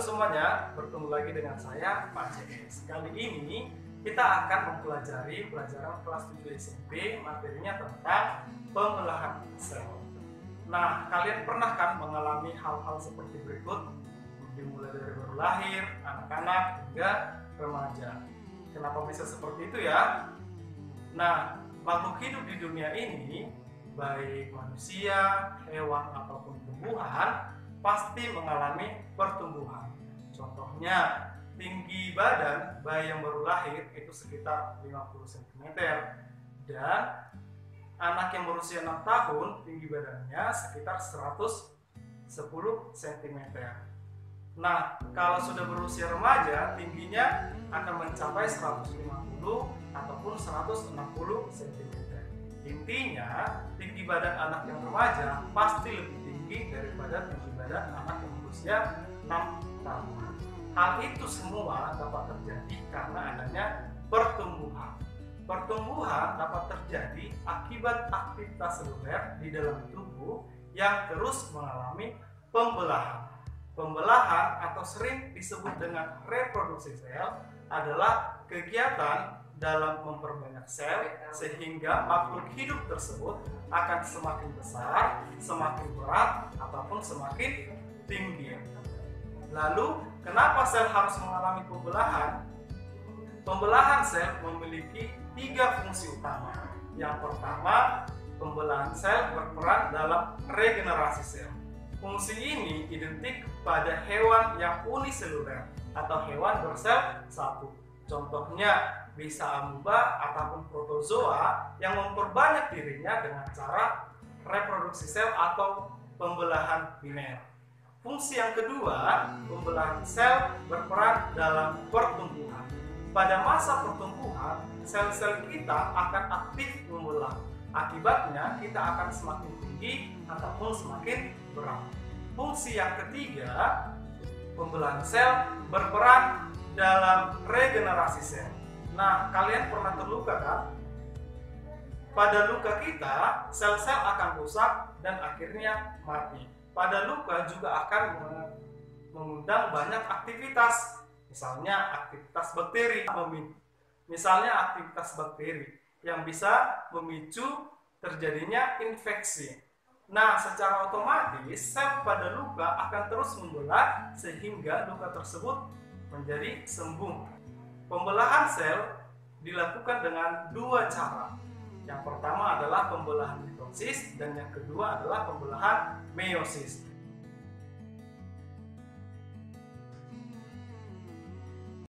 semuanya, bertemu lagi dengan saya, Pak CS. Kali ini kita akan mempelajari pelajaran kelas 7 SMP, materinya tentang pembelahan sel. Nah, kalian pernah kan mengalami hal-hal seperti berikut, dimulai dari baru lahir, anak-anak, hingga remaja. Kenapa bisa seperti itu ya? Nah, makhluk hidup di dunia ini, baik manusia, hewan, ataupun tumbuhan, pasti mengalami pertumbuhan. Contohnya, tinggi badan bayi yang baru lahir itu sekitar 50 cm, dan anak yang berusia 6 tahun tinggi badannya sekitar 110 cm. Nah, kalau sudah berusia remaja, tingginya akan mencapai 150 ataupun 160 cm. Intinya, tinggi badan anak yang remaja pasti lebih tinggi daripada tinggi badan anak yang berusia 6 tahun. Hal itu semua dapat terjadi karena adanya pertumbuhan. Pertumbuhan dapat terjadi akibat aktivitas seluler di dalam tubuh yang terus mengalami pembelahan. Pembelahan atau sering disebut dengan reproduksi sel adalah kegiatan dalam memperbanyak sel sehingga makhluk hidup tersebut akan semakin besar, semakin berat, ataupun semakin tinggi. Lalu, kenapa sel harus mengalami pembelahan? Pembelahan sel memiliki 3 fungsi utama. Yang pertama, pembelahan sel berperan dalam regenerasi sel. Fungsi ini identik pada hewan yang uniseluler atau hewan bersel satu. Contohnya bisa amuba ataupun protozoa yang memperbanyak dirinya dengan cara reproduksi sel atau pembelahan biner. Fungsi yang kedua, pembelahan sel berperan dalam pertumbuhan. Pada masa pertumbuhan, sel-sel kita akan aktif membelah. Akibatnya, kita akan semakin tinggi ataupun semakin berat. Fungsi yang ketiga, pembelahan sel berperan dalam regenerasi sel. Nah, kalian pernah terluka kan? Pada luka kita, sel-sel akan rusak dan akhirnya mati. Pada luka juga akan mengundang banyak aktivitas, misalnya aktivitas bakteri. Misalnya aktivitas bakteri yang bisa memicu terjadinya infeksi. Nah, secara otomatis sel pada luka akan terus membelah sehingga luka tersebut menjadi sembuh. Pembelahan sel dilakukan dengan 2 cara. Yang pertama adalah pembelahan mitosis dan yang kedua adalah pembelahan meiosis.